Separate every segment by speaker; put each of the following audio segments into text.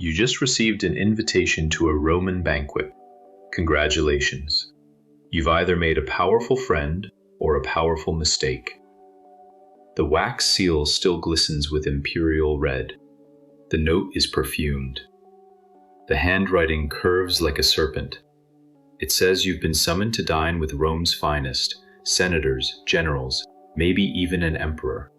Speaker 1: You just received an invitation to a Roman banquet. Congratulations. You've either made a powerful friend or a powerful mistake. The wax seal still glistens with imperial red. The note is perfumed. The handwriting curves like a serpent. It says you've been summoned to dine with Rome's finest, senators, generals, maybe even an emperor.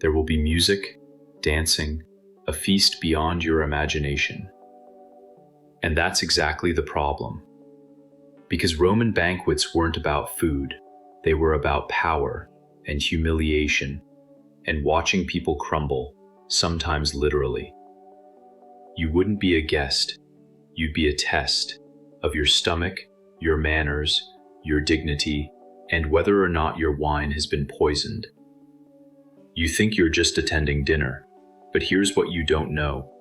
Speaker 1: There will be music, dancing, a feast beyond your imagination. And that's exactly the problem. Because Roman banquets weren't about food, they were about power and humiliation and watching people crumble, sometimes literally. You wouldn't be a guest, you'd be a test of your stomach, your manners, your dignity, and whether or not your wine has been poisoned. You think you're just attending dinner, but here's what you don't know.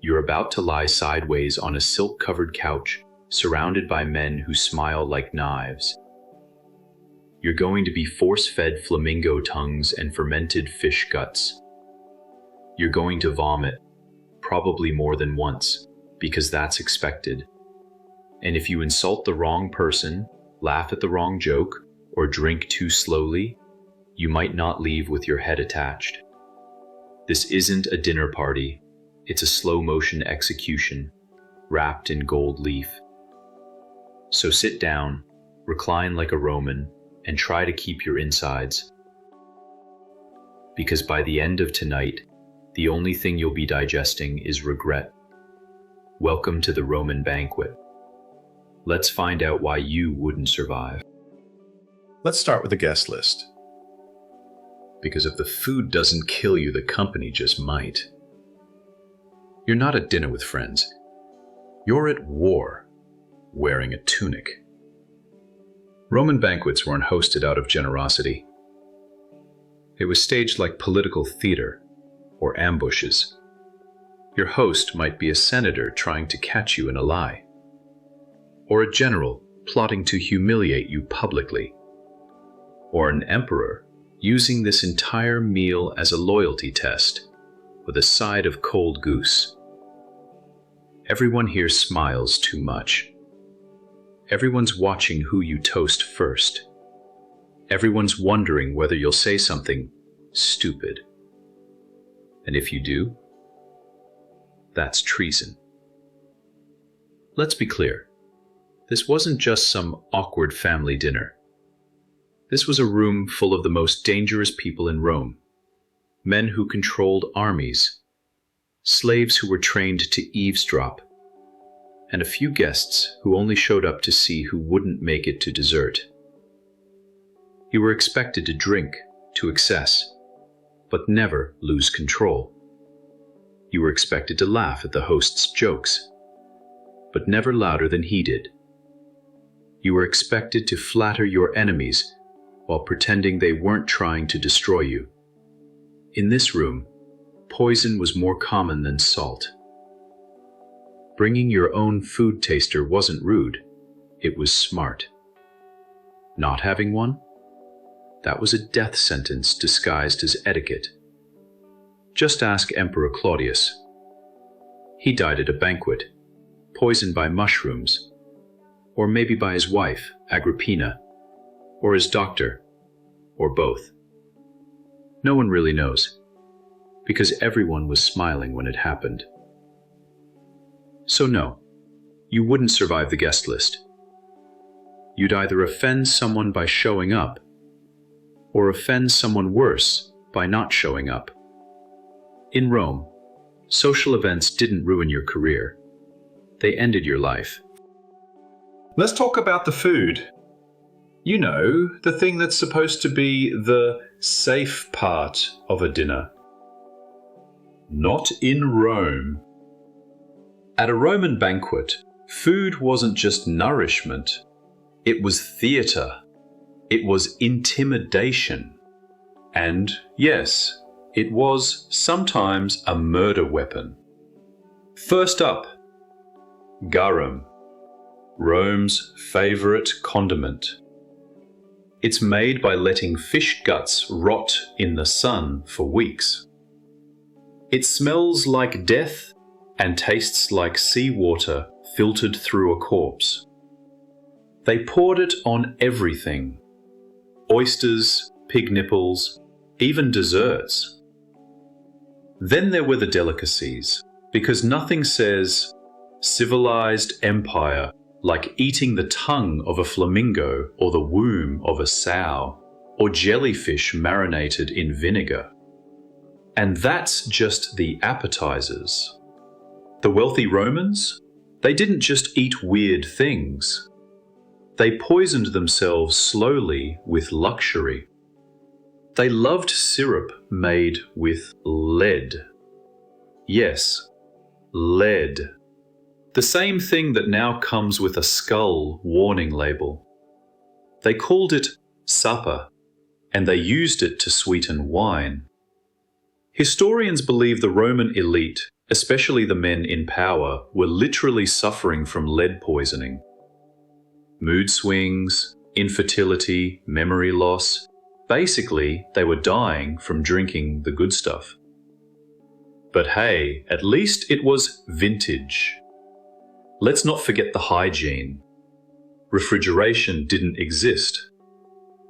Speaker 1: You're about to lie sideways on a silk-covered couch, surrounded by men who smile like knives. You're going to be force-fed flamingo tongues and fermented fish guts. You're going to vomit, probably more than once, because that's expected. And if you insult the wrong person, laugh at the wrong joke, or drink too slowly, you might not leave with your head attached. This isn't a dinner party, it's a slow-motion execution, wrapped in gold leaf. So sit down, recline like a Roman, and try to keep your insides. Because by the end of tonight, the only thing you'll be digesting is regret. Welcome to the Roman banquet. Let's find out why you wouldn't survive.
Speaker 2: Let's start with the guest list. Because if the food doesn't kill you, the company just might. You're not at dinner with friends. You're at war, wearing a tunic. Roman banquets weren't hosted out of generosity. It was staged like political theater or ambushes. Your host might be a senator trying to catch you in a lie, or a general plotting to humiliate you publicly, or an emperor using this entire meal as a loyalty test with a side of cold goose. Everyone here smiles too much. Everyone's watching who you toast first. Everyone's wondering whether you'll say something stupid. And if you do, that's treason. Let's be clear. This wasn't just some awkward family dinner. This was a room full of the most dangerous people in Rome. Men who controlled armies, slaves who were trained to eavesdrop, and a few guests who only showed up to see who wouldn't make it to dessert. You were expected to drink to excess, but never lose control. You were expected to laugh at the host's jokes, but never louder than he did. You were expected to flatter your enemies while pretending they weren't trying to destroy you. In this room, poison was more common than salt. Bringing your own food taster wasn't rude, it was smart. Not having one? That was a death sentence disguised as etiquette. Just ask Emperor Claudius. He died at a banquet, poisoned by mushrooms, or maybe by his wife, Agrippina, or his doctor, or both. No one really knows, because everyone was smiling when it happened. So no, you wouldn't survive the guest list. You'd either offend someone by showing up, or offend someone worse by not showing up. In Rome, social events didn't ruin your career. They ended your life.
Speaker 3: Let's talk about the food. You know, the thing that's supposed to be the safe part of a dinner. Not in Rome. At a Roman banquet, food wasn't just nourishment. It was theater. It was intimidation. And yes, it was sometimes a murder weapon. First up, garum, Rome's favorite condiment. It's made by letting fish guts rot in the sun for weeks. It smells like death
Speaker 1: and tastes like seawater filtered through a corpse. They poured it on everything: oysters, pig nipples, even desserts. Then there were the delicacies, because nothing says civilized empire like eating the tongue of a flamingo or the womb of a sow, or jellyfish marinated in vinegar. And that's just the appetizers. The wealthy Romans, they didn't just eat weird things. They poisoned themselves slowly with luxury. They loved syrup made with lead. Yes, lead. The same thing that now comes with a skull warning label. They called it supper, and they used it to sweeten wine. Historians believe the Roman elite, especially the men in power, were literally suffering from lead poisoning. Mood swings, infertility, memory loss. Basically, they were dying from drinking the good stuff. But hey, at least it was vintage. Let's not forget the hygiene. Refrigeration didn't exist.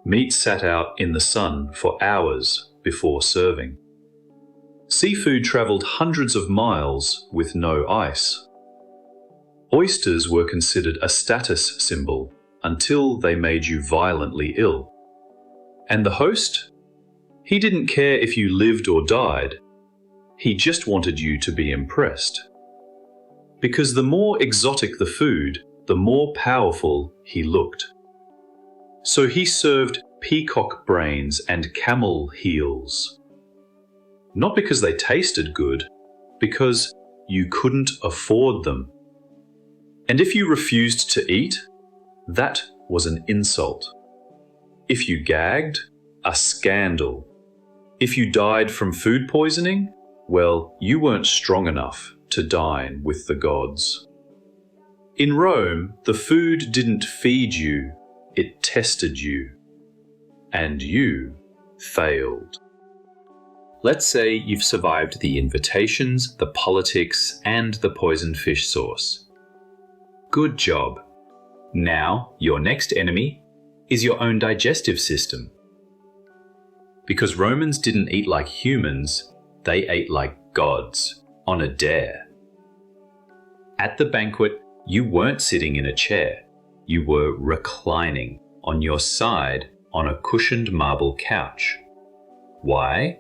Speaker 1: Meat sat out in the sun for hours before serving. Seafood traveled hundreds of miles with no ice. Oysters were considered a status symbol until they made you violently ill. And the host? He didn't care if you lived or died. He just wanted you to be impressed. Because the more exotic the food, the more powerful he looked. So he served peacock brains and camel heels. Not because they tasted good, because you couldn't afford them. And if you refused to eat, that was an insult. If you gagged, a scandal. If you died from food poisoning, well, you weren't strong enough to dine with the gods. In Rome, the food didn't feed you, it tested you. And you failed. Let's say you've survived the invitations, the politics, and the poisoned fish sauce. Good job. Now, your next enemy is your own digestive system. Because Romans didn't eat like humans, they ate like gods, on a dare. At the banquet, you weren't sitting in a chair. You were reclining on your side on a cushioned marble couch. Why?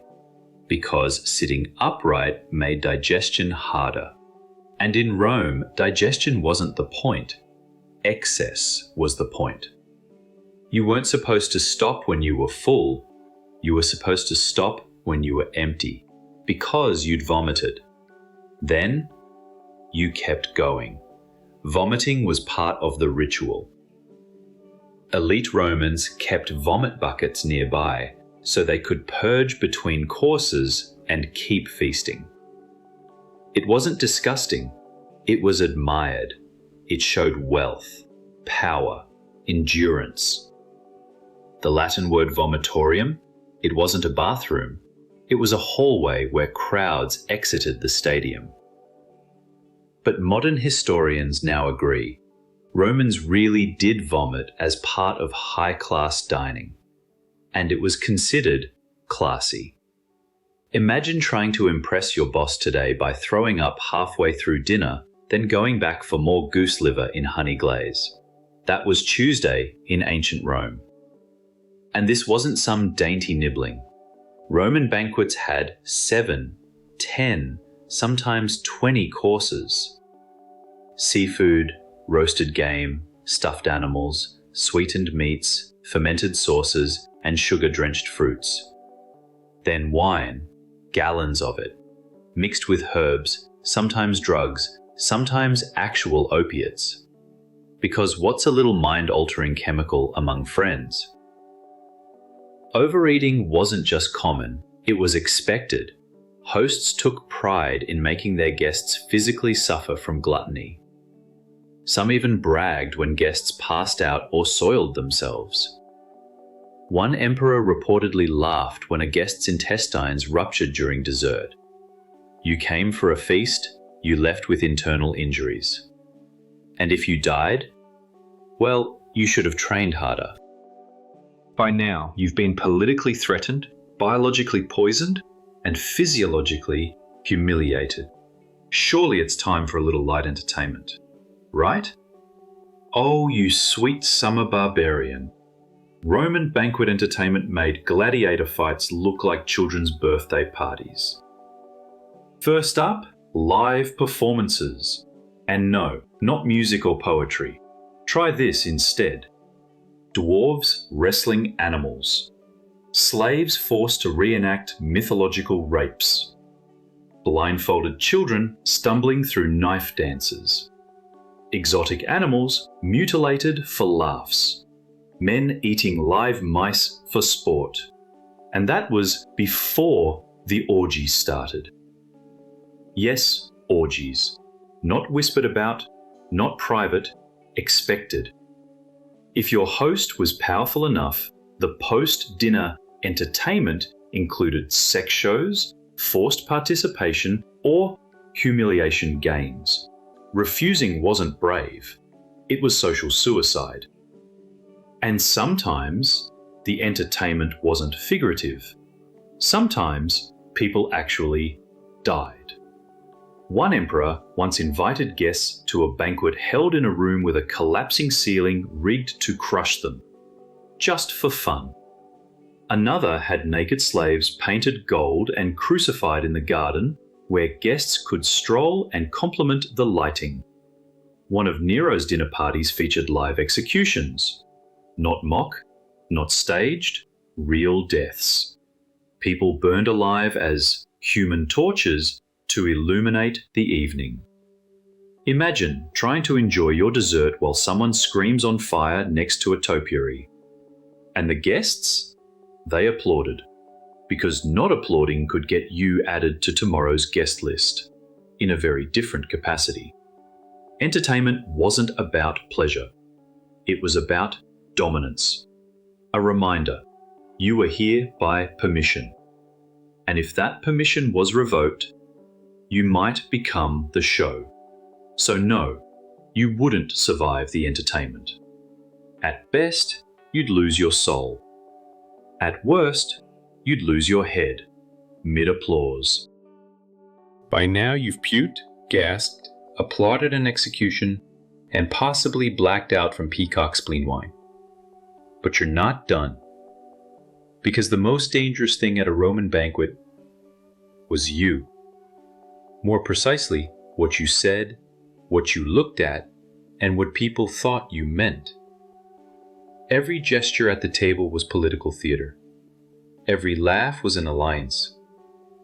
Speaker 1: Because sitting upright made digestion harder. And in Rome, digestion wasn't the point. Excess was the point. You weren't supposed to stop when you were full. You were supposed to stop when you were empty, because you'd vomited. Then, you kept going. Vomiting was part of the ritual. Elite Romans kept vomit buckets nearby so they could purge between courses and keep feasting. It wasn't disgusting. It was admired. It showed wealth, power, endurance. The Latin word vomitorium, it wasn't a bathroom. It was a hallway where crowds exited the stadium. But modern historians now agree, Romans really did vomit as part of high-class dining, and it was considered classy. Imagine trying to impress your boss today by throwing up halfway through dinner, then going back for more goose liver in honey glaze. That was Tuesday in ancient Rome. And this wasn't some dainty nibbling. Roman banquets had 7, 10, sometimes 20 courses. Seafood, roasted game, stuffed animals, sweetened meats, fermented sauces, and sugar-drenched fruits. Then wine, gallons of it, mixed with herbs, sometimes drugs, sometimes actual opiates. Because what's a little mind-altering chemical among friends? Overeating wasn't just common, it was expected. Hosts took pride in making their guests physically suffer from gluttony. Some even bragged when guests passed out or soiled themselves. One emperor reportedly laughed when a guest's intestines ruptured during dessert. You came for a feast, you left with internal injuries. And if you died, well, you should have trained harder. By now, you've been politically threatened, biologically poisoned, and physiologically humiliated. Surely it's time for a little light entertainment, right? Oh, you sweet summer barbarian. Roman banquet entertainment made gladiator fights look like children's birthday parties. First up, live performances. And no, not music or poetry. Try this instead. Dwarves wrestling animals. Slaves forced to reenact mythological rapes. Blindfolded children stumbling through knife dances. Exotic animals mutilated for laughs. Men eating live mice for sport. And that was before the orgies started. Yes, orgies. Not whispered about, not private, expected. If your host was powerful enough, the post-dinner entertainment included sex shows, forced participation, or humiliation games. Refusing wasn't brave. It was social suicide. And sometimes the entertainment wasn't figurative. Sometimes people actually died. One emperor once invited guests to a banquet held in a room with a collapsing ceiling rigged to crush them, just for fun. Another had naked slaves painted gold and crucified in the garden, where guests could stroll and compliment the lighting. One of Nero's dinner parties featured live executions. Not mock, not staged, real deaths. People burned alive as human torches to illuminate the evening. Imagine trying to enjoy your dessert while someone screams on fire next to a topiary. And the guests? They applauded, because not applauding could get you added to tomorrow's guest list, in a very different capacity. Entertainment wasn't about pleasure. It was about dominance. A reminder, you were here by permission. And if that permission was revoked, you might become the show. So no, you wouldn't survive the entertainment. At best, you'd lose your soul. At worst, you'd lose your head, mid-applause. By now you've puked, gasped, applauded an execution, and possibly blacked out from peacock spleen wine. But you're not done. Because the most dangerous thing at a Roman banquet was you. More precisely, what you said, what you looked at, and what people thought you meant. Every gesture at the table was political theater. Every laugh was an alliance.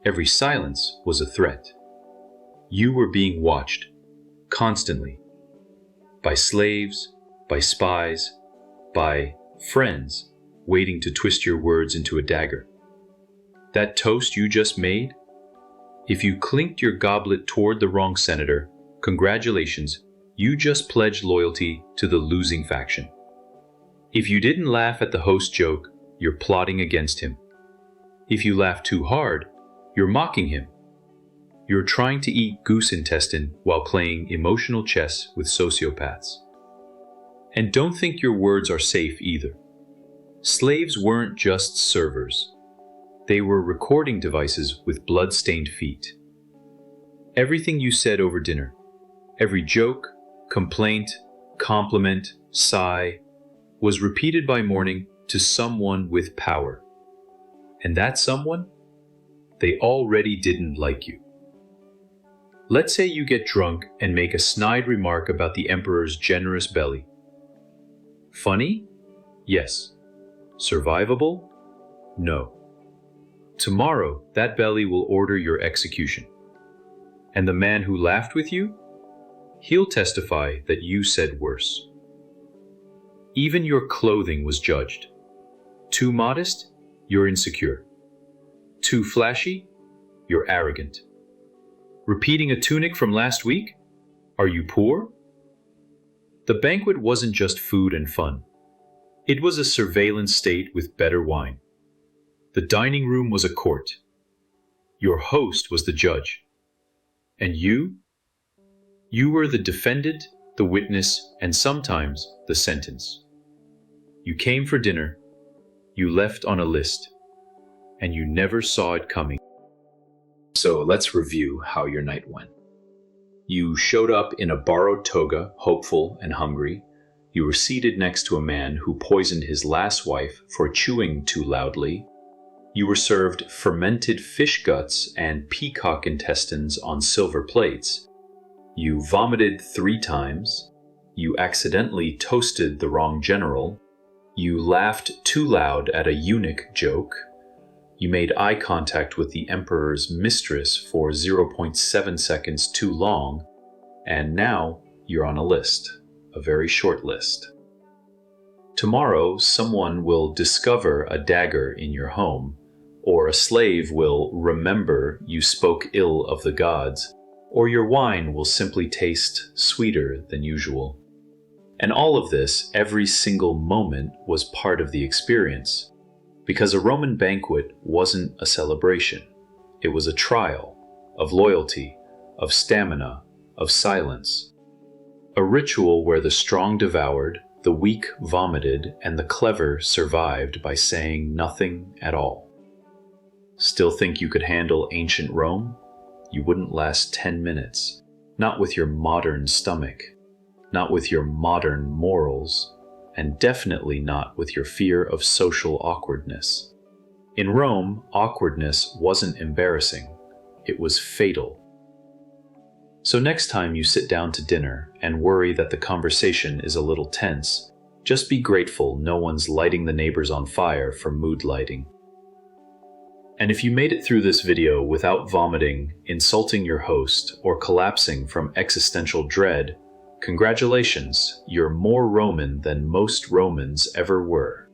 Speaker 1: Every silence was a threat. You were being watched, constantly, by slaves, by spies, by friends waiting to twist your words into a dagger. That toast you just made? If you clinked your goblet toward the wrong senator, congratulations, you just pledged loyalty to the losing faction. If you didn't laugh at the host joke, you're plotting against him. If you laugh too hard, you're mocking him. You're trying to eat goose intestine while playing emotional chess with sociopaths. And don't think your words are safe either. Slaves weren't just servers. They were recording devices with blood-stained feet. Everything you said over dinner, every joke, complaint, compliment, sigh, was repeated by morning to someone with power. And that someone? They already didn't like you. Let's say you get drunk and make a snide remark about the emperor's generous belly. Funny? Yes. Survivable? No. Tomorrow, that belly will order your execution. And the man who laughed with you? He'll testify that you said worse. Even your clothing was judged. Too modest? You're insecure. Too flashy? You're arrogant. Repeating a tunic from last week? Are you poor? The banquet wasn't just food and fun. It was a surveillance state with better wine. The dining room was a court. Your host was the judge. And you You were the defendant, the witness, and sometimes the sentence. You came for dinner, you left on a list, and you never saw it coming.
Speaker 2: So let's review how your night went. You showed up in a borrowed toga, hopeful and hungry. You were seated next to a man who poisoned his last wife for chewing too loudly. You were served fermented fish guts and peacock intestines on silver plates. You vomited 3 times. You accidentally toasted the wrong general. You laughed too loud at a eunuch joke. You made eye contact with the emperor's mistress for 0.7 seconds too long. And now you're on a list, a very short list. Tomorrow, someone will discover a dagger in your home, or a slave will remember you spoke ill of the gods, or your wine will simply taste sweeter than usual. And all of this, every single moment, was part of the experience, because a Roman banquet wasn't a celebration. It was a trial of loyalty, of stamina, of silence. A ritual where the strong devoured, the weak vomited, and the clever survived by saying nothing at all. Still think you could handle ancient Rome? You wouldn't last 10 minutes. Not with your modern stomach. Not with your modern morals. And definitely not with your fear of social awkwardness. In Rome, awkwardness wasn't embarrassing. It was fatal. So next time you sit down to dinner and worry that the conversation is a little tense, just be grateful no one's lighting the neighbors on fire for mood lighting. And if you made it through this video without vomiting, insulting your host, or collapsing from existential dread, congratulations, you're more Roman than most Romans ever were.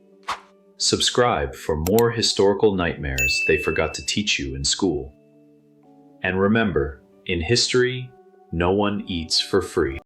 Speaker 2: Subscribe for more historical nightmares they forgot to teach you in school. And remember, in history, no one eats for free.